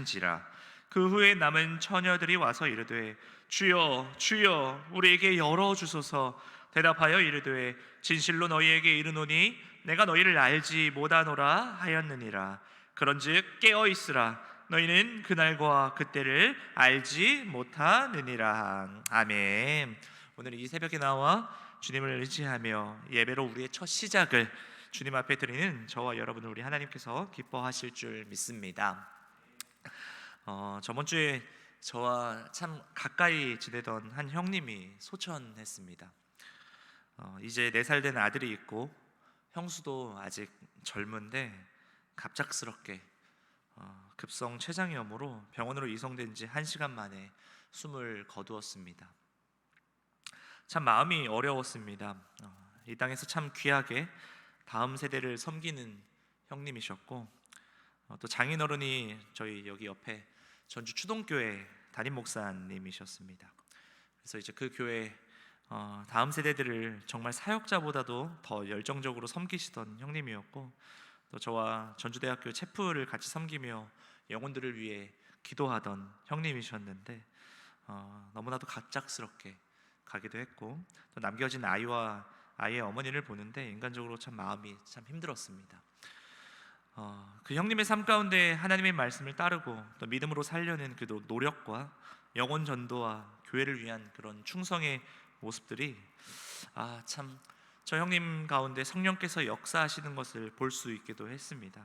하신지라. 그 후에 남은 처녀들이 와서 이르되 주여 주여 우리에게 열어주소서. 대답하여 이르되 진실로 너희에게 이르노니 내가 너희를 알지 못하노라 하였느니라. 그런즉 깨어 있으라. 너희는 그날과 그때를 알지 못하느니라. 아멘. 오늘 이 새벽에 나와 주님을 의지하며 예배로 우리의 첫 시작을 주님 앞에 드리는 저와 여러분을 우리 하나님께서 기뻐하실 줄 믿습니다. 저번 주에 저와 참 가까이 지내던 한 형님이 소천했습니다. 이제 4살 된 아들이 있고 형수도 아직 젊은데 갑작스럽게 급성 췌장염으로 병원으로 이송된 지 1시간 만에 숨을 거두었습니다. 참 마음이 어려웠습니다. 이 땅에서 참 귀하게 다음 세대를 섬기는 형님이셨고 또 장인어른이 저희 여기 옆에 전주 추동교회 담임 목사님이셨습니다. 그래서 이제 그 교회 다음 세대들을 정말 사역자보다도 더 열정적으로 섬기시던 형님이었고 또 저와 전주대학교 체프를 같이 섬기며 영혼들을 위해 기도하던 형님이셨는데 너무나도 갑작스럽게 가기도 했고 또 남겨진 아이와 아이의 어머니를 보는데 인간적으로 참 마음이 참 힘들었습니다. 그 형님의 삶 가운데 하나님의 말씀을 따르고 또 믿음으로 살려는 그 노력과 영혼 전도와 교회를 위한 그런 충성의 모습들이 참 저 형님 가운데 성령께서 역사하시는 것을 볼 수 있기도 했습니다.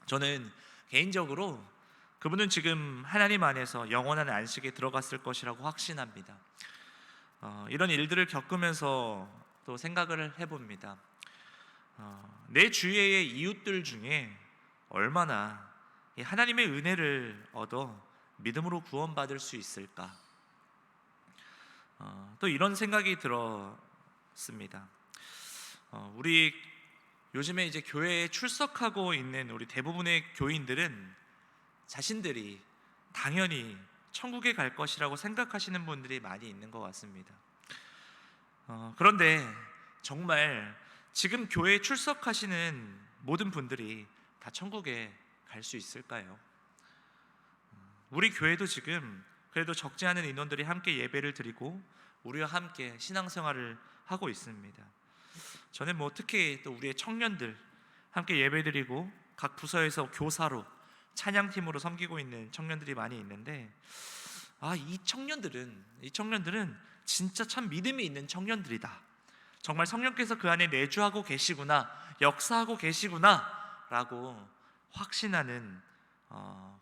저는 개인적으로 그분은 지금 하나님 안에서 영원한 안식에 들어갔을 것이라고 확신합니다. 이런 일들을 겪으면서 또 생각을 해봅니다. 내 주위의 이웃들 중에 얼마나 하나님의 은혜를 얻어 믿음으로 구원받을 수 있을까? 또 이런 생각이 들었습니다. 우리 요즘에 이제 교회에 출석하고 있는 우리 대부분의 교인들은 자신들이 당연히 천국에 갈 것이라고 생각하시는 분들이 많이 있는 것 같습니다. 그런데 정말 지금 교회에 출석하시는 모든 분들이 다 천국에 갈 수 있을까요? 우리 교회도 지금 그래도 적지 않은 인원들이 함께 예배를 드리고 우리와 함께 신앙생활을 하고 있습니다. 저는 특히 또 우리의 청년들 함께 예배드리고 각 부서에서 교사로 찬양팀으로 섬기고 있는 청년들이 많이 있는데 이 청년들은 진짜 참 믿음이 있는 청년들이다. 정말 성령께서 그 안에 내주하고 계시구나, 역사하고 계시구나 라고 확신하는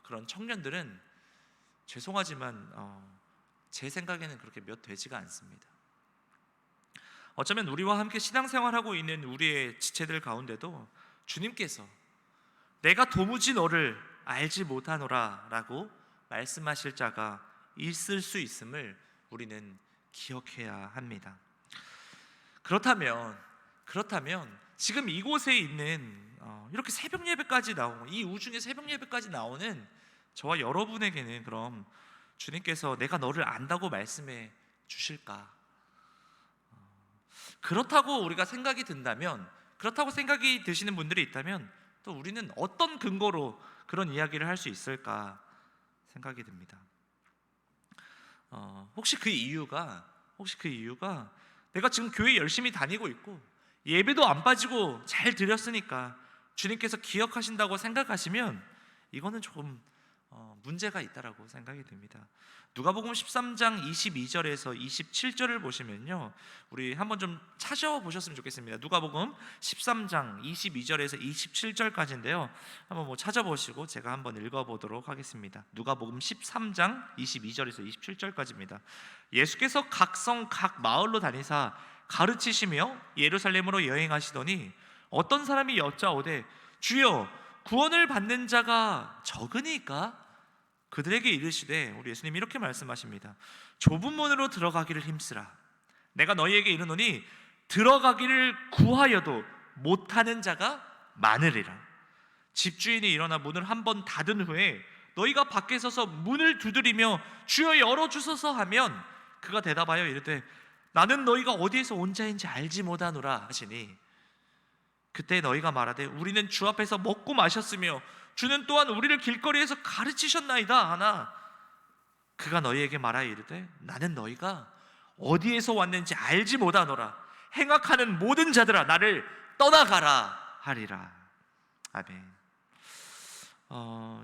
그런 청년들은 죄송하지만 제 생각에는 그렇게 몇 되지가 않습니다. 어쩌면 우리와 함께 신앙생활하고 있는 우리의 지체들 가운데도 주님께서 내가 도무지 너를 알지 못하노라 라고 말씀하실 자가 있을 수 있음을 우리는 기억해야 합니다. 그렇다면 지금 이곳에 있는 이렇게 새벽 예배까지 나오고 이 우중에 새벽 예배까지 나오는 저와 여러분에게는 그럼 주님께서 내가 너를 안다고 말씀해 주실까? 그렇다고 우리가 생각이 든다면, 그렇다고 생각이 드시는 분들이 있다면 또 우리는 어떤 근거로 그런 이야기를 할 수 있을까 생각이 듭니다. 혹시 그 이유가 내가 지금 교회 열심히 다니고 있고 예배도 안 빠지고 잘 드렸으니까 주님께서 기억하신다고 생각하시면 이거는 조금 문제가 있다라고 생각이 듭니다. 누가복음 13장 22절에서 27절을 보시면요, 우리 한번 좀 찾아보셨으면 좋겠습니다. 누가복음 13장 22절에서 27절까지인데요, 한번 찾아보시고 제가 한번 읽어보도록 하겠습니다. 누가복음 13장 22절에서 27절까지입니다. 예수께서 각 성 각 마을로 다니사 가르치시며 예루살렘으로 여행하시더니 어떤 사람이 여짜오되 주여 구원을 받는 자가 적으니까? 그들에게 이르시되, 우리 예수님이 이렇게 말씀하십니다. 좁은 문으로 들어가기를 힘쓰라. 내가 너희에게 이르노니 들어가기를 구하여도 못하는 자가 많으리라. 집주인이 일어나 문을 한번 닫은 후에 너희가 밖에 서서 문을 두드리며 주여 열어주소서 하면 그가 대답하여 이르되 나는 너희가 어디에서 온 자인지 알지 못하노라 하시니 그때 너희가 말하되 우리는 주 앞에서 먹고 마셨으며 주는 또한 우리를 길거리에서 가르치셨나이다 하나 그가 너희에게 말하여 이르되 나는 너희가 어디에서 왔는지 알지 못하노라. 행악하는 모든 자들아 나를 떠나가라 하리라. 아멘.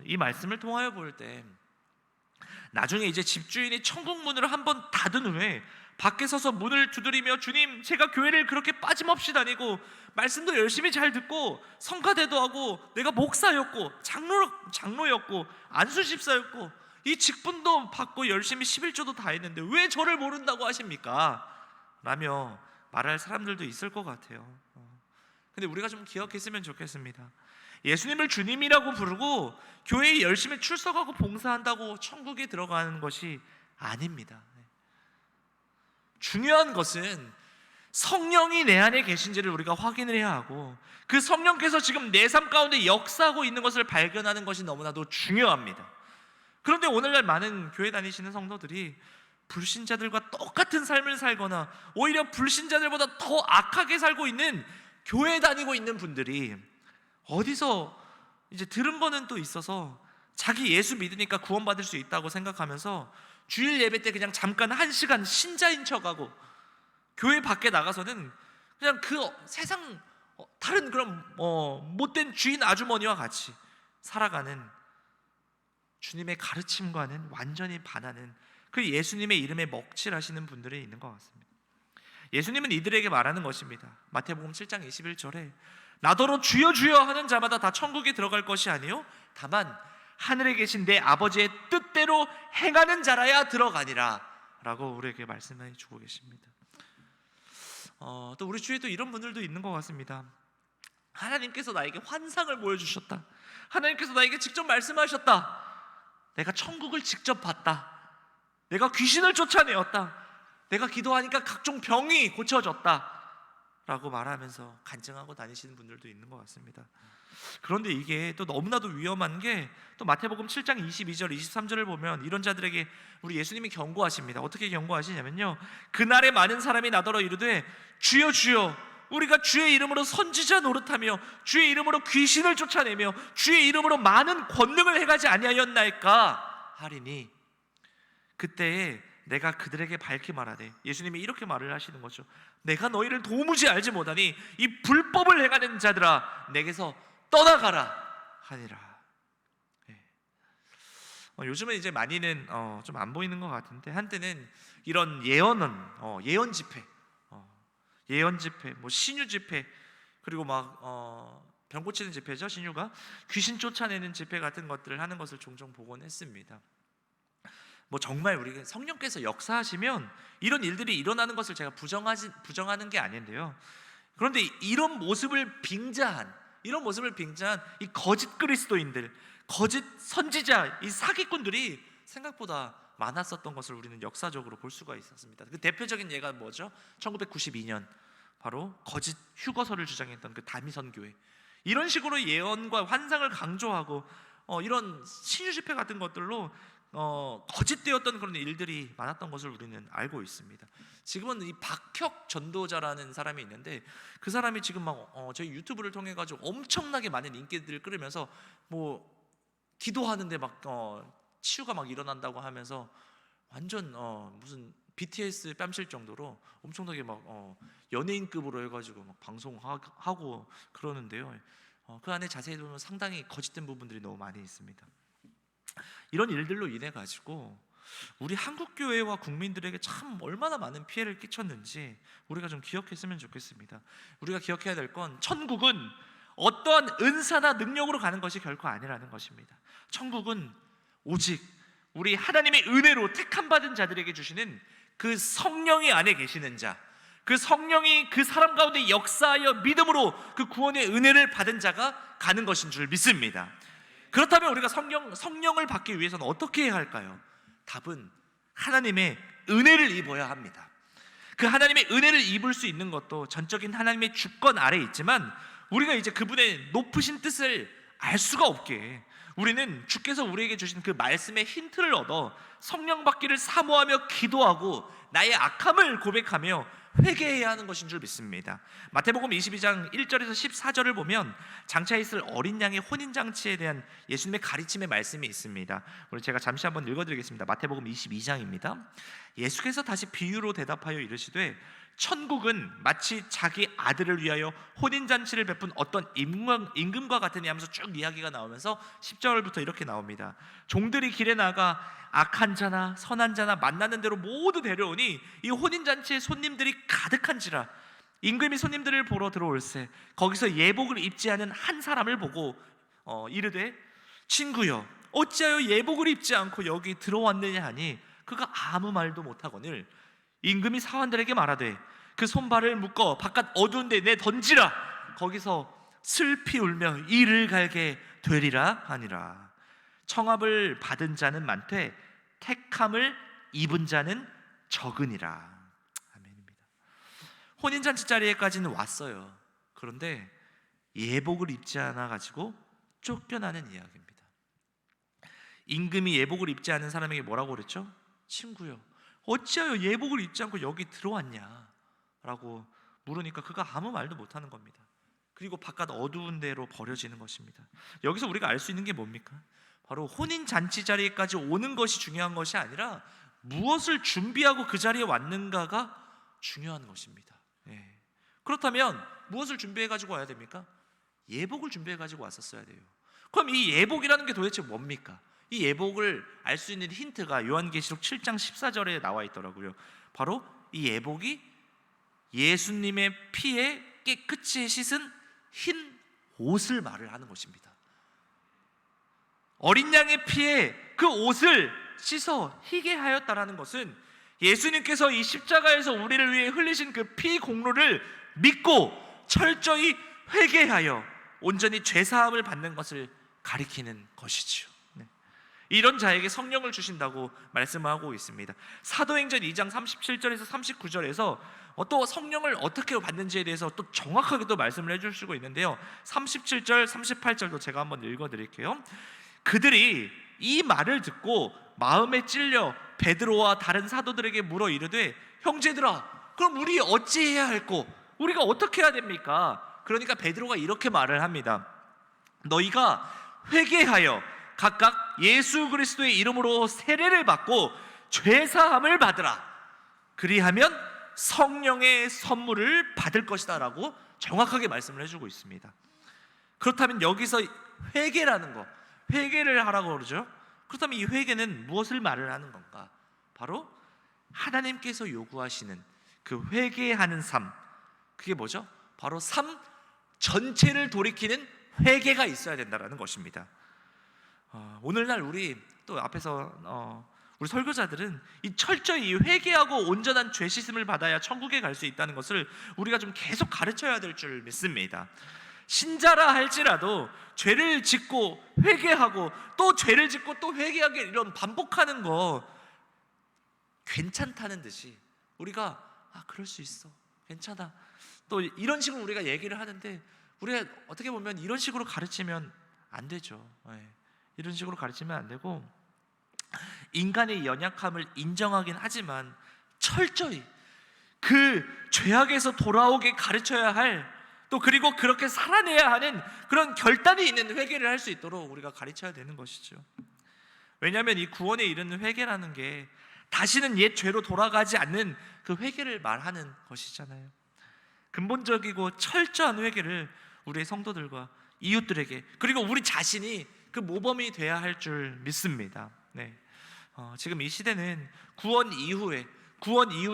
이 말씀을 통하여 볼 때 나중에 이제 집주인이 천국 문을 한번 닫은 후에 밖에 서서 문을 두드리며 주님 제가 교회를 그렇게 빠짐없이 다니고 말씀도 열심히 잘 듣고 성가대도 하고 내가 목사였고 장로였고 안수집사였고 이 직분도 받고 열심히 11조도 다 했는데 왜 저를 모른다고 하십니까? 라며 말할 사람들도 있을 것 같아요. 근데 우리가 좀 기억했으면 좋겠습니다. 예수님을 주님이라고 부르고 교회에 열심히 출석하고 봉사한다고 천국에 들어가는 것이 아닙니다. 중요한 것은 성령이 내 안에 계신지를 우리가 확인을 해야 하고 그 성령께서 지금 내 삶 가운데 역사하고 있는 것을 발견하는 것이 너무나도 중요합니다. 그런데 오늘날 많은 교회 다니시는 성도들이 불신자들과 똑같은 삶을 살거나 오히려 불신자들보다 더 악하게 살고 있는 교회 다니고 있는 분들이 어디서 이제 들은 거는 또 있어서 자기 예수 믿으니까 구원받을 수 있다고 생각하면서 주일 예배 때 그냥 잠깐 1시간 신자인 척하고 교회 밖에 나가서는 그냥 그 세상 다른 그런 못된 주인 아주머니와 같이 살아가는 주님의 가르침과는 완전히 반하는 그 예수님의 이름에 먹칠하시는 분들이 있는 것 같습니다. 예수님은 이들에게 말하는 것입니다. 마태복음 7장 21절에 나더러 주여 주여 하는 자마다 다 천국에 들어갈 것이 아니요 다만 하늘에 계신 내 아버지의 뜻대로 행하는 자라야 들어가니라 라고 우리에게 말씀해 주고 계십니다. 또 우리 주위에도 이런 분들도 있는 것 같습니다. 하나님께서 나에게 환상을 보여주셨다. 하나님께서 나에게 직접 말씀하셨다. 내가 천국을 직접 봤다. 내가 귀신을 쫓아내었다. 내가 기도하니까 각종 병이 고쳐졌다 라고 말하면서 간증하고 다니시는 분들도 있는 것 같습니다. 그런데 이게 또 너무나도 위험한 게 또 마태복음 7장 22절 23절을 보면 이런 자들에게 우리 예수님이 경고하십니다. 어떻게 경고하시냐면요 그날에 많은 사람이 나더러 이르되 주여 주여 우리가 주의 이름으로 선지자 노릇하며 주의 이름으로 귀신을 쫓아내며 주의 이름으로 많은 권능을 행하지 아니하였나이까 하리니 그때에 내가 그들에게 밝히 말하되 예수님이 이렇게 말을 하시는 거죠. 내가 너희를 도무지 알지 못하니 이 불법을 행하는 자들아 내게서 떠나가라 하니라. 요즘은 이제 많이는 좀 안 보이는 것 같은데 한때는 이런 예언 집회, 뭐 신유 집회 그리고 막 병 고치는 집회죠. 신유가 귀신 쫓아내는 집회 같은 것들을 하는 것을 종종 보곤 했습니다. 뭐 정말 우리가 성령께서 역사하시면 이런 일들이 일어나는 것을 제가 부정하는 게 아닌데요. 그런데 이런 모습을 빙자한 이 거짓 그리스도인들, 거짓 선지자, 이 사기꾼들이 생각보다 많았었던 것을 우리는 역사적으로 볼 수가 있었습니다. 그 대표적인 예가 뭐죠? 1992년 바로 거짓 휴거서를 주장했던 그 다미선 교회. 이런 식으로 예언과 환상을 강조하고 이런 신유 집회 같은 것들로 거짓되었던 그런 일들이 많았던 것을 우리는 알고 있습니다. 지금은 이 박혁 전도자라는 사람이 있는데 그 사람이 지금 막 저희 유튜브를 통해 가지고 엄청나게 많은 인기들을 끌으면서 뭐 기도하는데 막 치유가 막 일어난다고 하면서 완전 무슨 BTS 뺨칠 정도로 엄청나게 막 연예인급으로 해가지고 막 방송하고 그러는데요. 그 안에 자세히 보면 상당히 거짓된 부분들이 너무 많이 있습니다. 이런 일들로 인해 가지고 우리 한국 교회와 국민들에게 참 얼마나 많은 피해를 끼쳤는지 우리가 좀 기억했으면 좋겠습니다. 우리가 기억해야 될 건 천국은 어떠한 은사나 능력으로 가는 것이 결코 아니라는 것입니다. 천국은 오직 우리 하나님의 은혜로 택함 받은 자들에게 주시는 그 성령이 안에 계시는 자, 그 성령이 그 사람 가운데 역사하여 믿음으로 그 구원의 은혜를 받은 자가 가는 것인 줄 믿습니다. 그렇다면 우리가 성령을 받기 위해서는 어떻게 해야 할까요? 답은 하나님의 은혜를 입어야 합니다. 그 하나님의 은혜를 입을 수 있는 것도 전적인 하나님의 주권 아래에 있지만 우리가 이제 그분의 높으신 뜻을 알 수가 없게 우리는 주께서 우리에게 주신 그 말씀의 힌트를 얻어 성령 받기를 사모하며 기도하고 나의 악함을 고백하며 회개해야 하는 것인 줄 믿습니다. 마태복음 22장 1절에서 14절을 보면 장차 있을 어린 양의 혼인잔치에 대한 예수님의 가르침의 말씀이 있습니다. 오늘 제가 잠시 한번 읽어드리겠습니다. 마태복음 22장입니다. 예수께서 다시 비유로 대답하여 이르시되 천국은 마치 자기 아들을 위하여 혼인잔치를 베푼 어떤 임금과 같으니 하면서 쭉 이야기가 나오면서 10절부터 이렇게 나옵니다. 종들이 길에 나가 악한 자나 선한 자나 만나는 대로 모두 데려오니 이 혼인잔치에 손님들이 가득한지라. 임금이 손님들을 보러 들어올세 거기서 예복을 입지 않은 한 사람을 보고 이르되 친구여 어찌하여 예복을 입지 않고 여기 들어왔느냐 하니 그가 아무 말도 못하거늘 임금이 사환들에게 말하되 그 손발을 묶어 바깥 어두운 데 내 던지라. 거기서 슬피 울며 이를 갈게 되리라 하니라. 청합을 받은 자는 많되 택함을 입은 자는 적으니라. 아멘입니다. 혼인잔치 자리에까지는 왔어요. 그런데 예복을 입지 않아 가지고 쫓겨나는 이야기입니다. 임금이 예복을 입지 않은 사람에게 뭐라고 그랬죠? 친구요 어찌하여 예복을 입지 않고 여기 들어왔냐 라고 물으니까 그가 아무 말도 못하는 겁니다. 그리고 바깥 어두운 데로 버려지는 것입니다. 여기서 우리가 알 수 있는 게 뭡니까? 바로 혼인잔치 자리에까지 오는 것이 중요한 것이 아니라 무엇을 준비하고 그 자리에 왔는가가 중요한 것입니다. 그렇다면 무엇을 준비해가지고 와야 됩니까? 예복을 준비해가지고 왔었어야 돼요. 그럼 이 예복이라는 게 도대체 뭡니까? 이 예복을 알 수 있는 힌트가 요한계시록 7장 14절에 나와 있더라고요. 바로 이 예복이 예수님의 피에 깨끗이 씻은 흰 옷을 말을 하는 것입니다. 어린 양의 피에 그 옷을 씻어 희게 하였다라는 것은 예수님께서 이 십자가에서 우리를 위해 흘리신 그 피 공로를 믿고 철저히 회개하여 온전히 죄사함을 받는 것을 가리키는 것이지요. 이런 자에게 성령을 주신다고 말씀하고 있습니다. 사도행전 2장 37절에서 39절에서 또 성령을 어떻게 받는지에 대해서 또 정확하게 또 말씀을 해주시고 있는데요. 37절, 38절도 제가 한번 읽어드릴게요. 그들이 이 말을 듣고 마음에 찔려 베드로와 다른 사도들에게 물어 이르되 형제들아 그럼 우리 어찌해야 할꼬? 우리가 어떻게 해야 됩니까? 그러니까 베드로가 이렇게 말을 합니다. 너희가 회개하여 각각 예수 그리스도의 이름으로 세례를 받고 죄사함을 받으라. 그리하면 성령의 선물을 받을 것이다 라고 정확하게 말씀을 해주고 있습니다. 그렇다면 여기서 회개라는 거, 회개를 하라고 그러죠. 그렇다면 이 회개는 무엇을 말을 하는 건가? 바로 하나님께서 요구하시는 그 회개하는 삶, 그게 뭐죠? 바로 삶 전체를 돌이키는 회개가 있어야 된다는 것입니다. 오늘날 우리 또 앞에서 우리 설교자들은 이 철저히 회개하고 온전한 죄 씻음을 받아야 천국에 갈 수 있다는 것을 우리가 좀 계속 가르쳐야 될 줄 믿습니다. 신자라 할지라도 죄를 짓고 회개하고 또 죄를 짓고 또 회개하게 이런 반복하는 거 괜찮다는 듯이 우리가 그럴 수 있어 괜찮아 또 이런 식으로 우리가 얘기를 하는데 우리가 어떻게 보면 이런 식으로 가르치면 안 되죠. 이런 식으로 가르치면 안 되고 인간의 연약함을 인정하긴 하지만 철저히 그 죄악에서 돌아오게 가르쳐야 할 또 그리고 그렇게 살아내야 하는 그런 결단이 있는 회개를 할 수 있도록 우리가 가르쳐야 되는 것이죠. 왜냐하면 이 구원에 이르는 회개라는 게 다시는 옛 죄로 돌아가지 않는 그 회개를 말하는 것이잖아요. 근본적이고 철저한 회개를 우리의 성도들과 이웃들에게 그리고 우리 자신이 그 모범이 돼야 할 줄 믿습니다. 지금 이 시대는 구원 이후에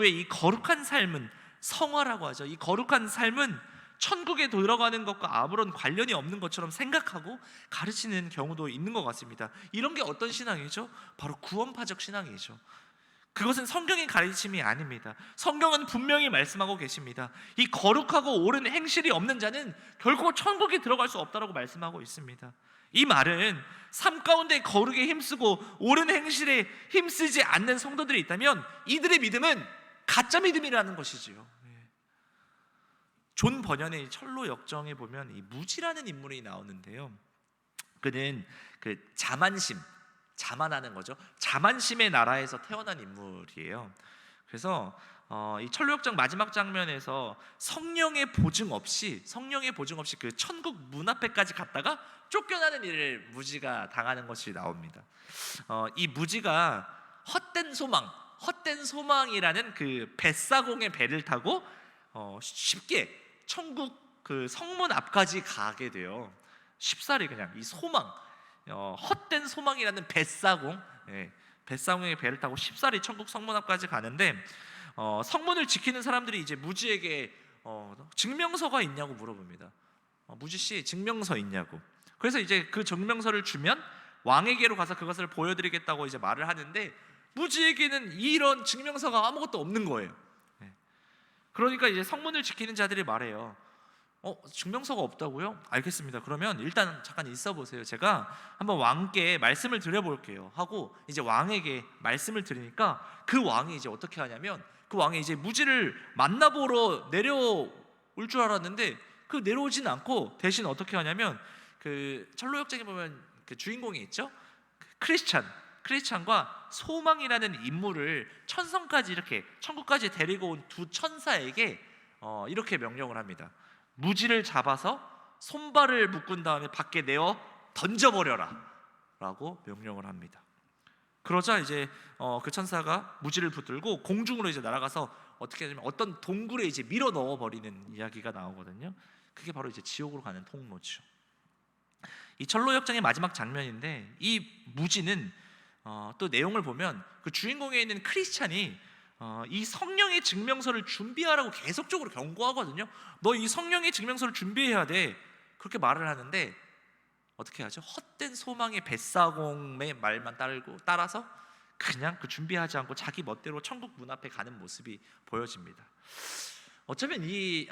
이 거룩한 삶은 성화라고 하죠. 이 거룩한 삶은 천국에 들어가는 것과 아무런 관련이 없는 것처럼 생각하고 가르치는 경우도 있는 것 같습니다. 이런 게 어떤 신앙이죠? 바로 구원파적 신앙이죠. 그것은 성경의 가르침이 아닙니다. 성경은 분명히 말씀하고 계십니다. 이 거룩하고 옳은 행실이 없는 자는 결코 천국에 들어갈 수 없다고 말씀하고 있습니다. 이 말은 삶 가운데 거룩에 힘쓰고 옳은 행실에 힘쓰지 않는 성도들이 있다면 이들의 믿음은 가짜 믿음이라는 것이지요. 존 번연의 철로 역정에 보면 이 무지라는 인물이 나오는데요. 그는 그 자만하는 거죠. 자만심의 나라에서 태어난 인물이에요. 그래서 이 천로역정 마지막 장면에서 성령의 보증 없이 그 천국 문 앞에까지 갔다가 쫓겨나는 일을 무지가 당하는 것이 나옵니다. 이 무지가 헛된 소망이라는 그 뱃사공의 배를 타고 쉽게 천국 그 성문 앞까지 가게 돼요. 쉽사리 그냥 이 소망, 헛된 소망이라는 뱃사공의 배를 타고 쉽사리 천국 성문 앞까지 가는데, 성문을 지키는 사람들이 이제 무지에게 증명서가 있냐고 물어봅니다. 무지 씨, 증명서 있냐고. 그래서 이제 그 증명서를 주면 왕에게로 가서 그것을 보여드리겠다고 이제 말을 하는데, 무지에게는 이런 증명서가 아무것도 없는 거예요. 그러니까 이제 성문을 지키는 자들이 말해요. 증명서가 없다고요? 알겠습니다. 그러면 일단 잠깐 있어 보세요. 제가 한번 왕께 말씀을 드려볼게요 하고 이제 왕에게 말씀을 드리니까, 그 왕이 이제 어떻게 하냐면, 그 왕이 이제 무지를 만나보러 내려올 줄 알았는데 그 내려오진 않고 대신 어떻게 하냐면, 그 철로역정에 보면 그 주인공이 있죠. 크리스찬과 소망이라는 인물을 천성까지 이렇게 천국까지 데리고 온 두 천사에게 이렇게 명령을 합니다. 무지를 잡아서 손발을 묶은 다음에 밖에 내어 던져버려라 라고 명령을 합니다. 그러자 이제 그 천사가 무지를 붙들고 공중으로 이제 날아가서 어떻게 하냐면 어떤 동굴에 이제 밀어 넣어버리는 이야기가 나오거든요. 그게 바로 이제 지옥으로 가는 통로죠. 이 철로역정의 마지막 장면인데, 이 무지는 또 내용을 보면 그 주인공에 있는 크리스찬이 이 성령의 증명서를 준비하라고 계속적으로 경고하거든요. 너 이 성령의 증명서를 준비해야 돼, 그렇게 말을 하는데 어떻게 하죠? 헛된 소망의 뱃사공의 말만 따라서 그냥 그 준비하지 않고 자기 멋대로 천국 문 앞에 가는 모습이 보여집니다. 어쩌면 이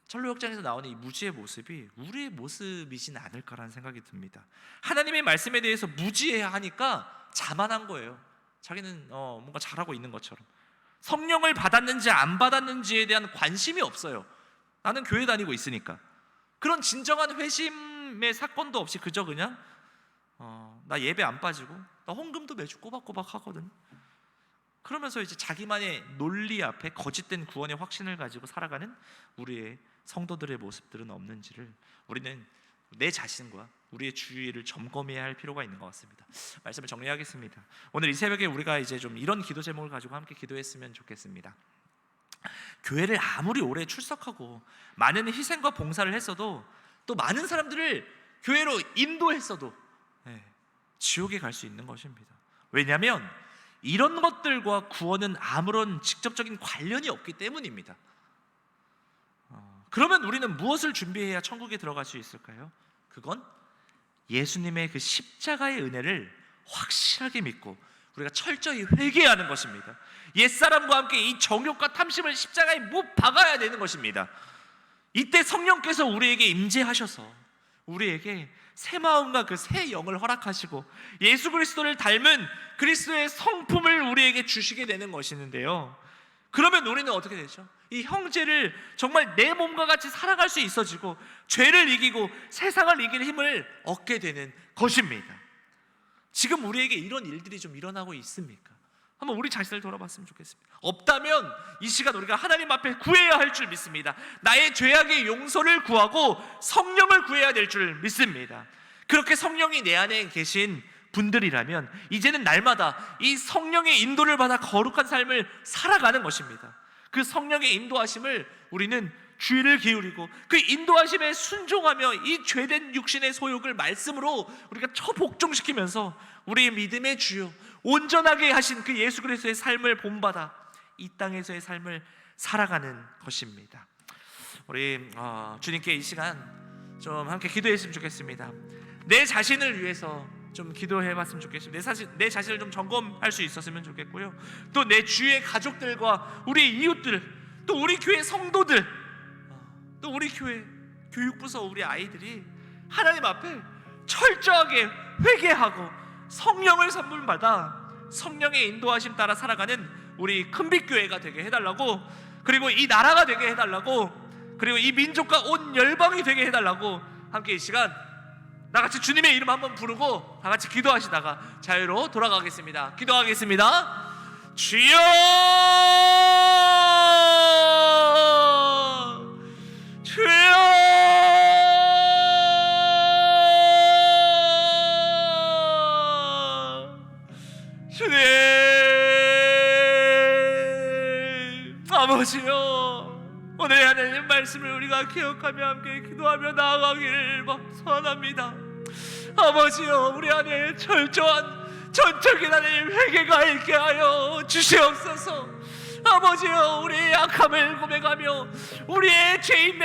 철로역정에서 나오는 이 무지의 모습이 우리의 모습이진 않을까라는 생각이 듭니다. 하나님의 말씀에 대해서 무지해하니까 자만한 거예요. 자기는 뭔가 잘하고 있는 것처럼. 성령을 받았는지 안 받았는지에 대한 관심이 없어요. 나는 교회 다니고 있으니까. 그런 진정한 회심의 사건도 없이 그저 그냥 나 예배 안 빠지고 나 헌금도 매주 꼬박꼬박 하거든. 그러면서 이제 자기만의 논리 앞에 거짓된 구원의 확신을 가지고 살아가는 우리의 성도들의 모습들은 없는지를 우리는 내 자신과 우리의 주위를 점검해야 할 필요가 있는 것 같습니다. 말씀을 정리하겠습니다. 오늘 이 새벽에 우리가 이제 좀 이런 기도 제목을 가지고 함께 기도했으면 좋겠습니다. 교회를 아무리 오래 출석하고 많은 희생과 봉사를 했어도, 또 많은 사람들을 교회로 인도했어도 지옥에 갈 수 있는 것입니다. 왜냐하면 이런 것들과 구원은 아무런 직접적인 관련이 없기 때문입니다. 그러면 우리는 무엇을 준비해야 천국에 들어갈 수 있을까요? 그건 예수님의 그 십자가의 은혜를 확실하게 믿고 우리가 철저히 회개하는 것입니다. 옛사람과 함께 이 정욕과 탐심을 십자가에 못 박아야 되는 것입니다. 이때 성령께서 우리에게 임재하셔서 우리에게 새 마음과 그 새 영을 허락하시고 예수 그리스도를 닮은 그리스도의 성품을 우리에게 주시게 되는 것이는데요, 그러면 우리는 어떻게 되죠? 이 형제를 정말 내 몸과 같이 살아갈 수 있어지고 죄를 이기고 세상을 이길 힘을 얻게 되는 것입니다. 지금 우리에게 이런 일들이 좀 일어나고 있습니까? 한번 우리 자신을 돌아봤으면 좋겠습니다. 없다면 이 시간 우리가 하나님 앞에 구해야 할 줄 믿습니다. 나의 죄악의 용서를 구하고 성령을 구해야 될 줄 믿습니다. 그렇게 성령이 내 안에 계신 분들이라면 이제는 날마다 이 성령의 인도를 받아 거룩한 삶을 살아가는 것입니다. 그 성령의 인도하심을 우리는 주의를 기울이고 그 인도하심에 순종하며 이 죄된 육신의 소욕을 말씀으로 우리가 처복종시키면서 우리의 믿음의 주요 온전하게 하신 그 예수 그리스도의 삶을 본받아 이 땅에서의 삶을 살아가는 것입니다. 우리 주님께 이 시간 좀 함께 기도했으면 좋겠습니다. 내 자신을 위해서 좀 기도해봤으면 좋겠습니다. 내 자신을 좀 점검할 수 있었으면 좋겠고요. 또 내 주위의 가족들과 우리 이웃들, 또 우리 교회 성도들, 또 우리 교회 교육부서 우리 아이들이 하나님 앞에 철저하게 회개하고 성령을 선물받아 성령의 인도하심 따라 살아가는 우리 큰빛교회가 되게 해달라고, 그리고 이 나라가 되게 해달라고, 그리고 이 민족과 온 열방이 되게 해달라고 함께 이 시간 나같이 주님의 이름 한번 부르고 다같이 기도하시다가 자유로 돌아가겠습니다. 기도하겠습니다. 주여, 주여, 주님, 아버지요, 오늘 하나님 말씀을 우리가 기억하며 함께 기도하며 나아가길 소원합니다. 아버지요, 우리 안에 철저한 전적인 하나님 회개가 있게 하여 주시옵소서. 아버지요, 우리의 약함을 고백하며 우리의 죄인됨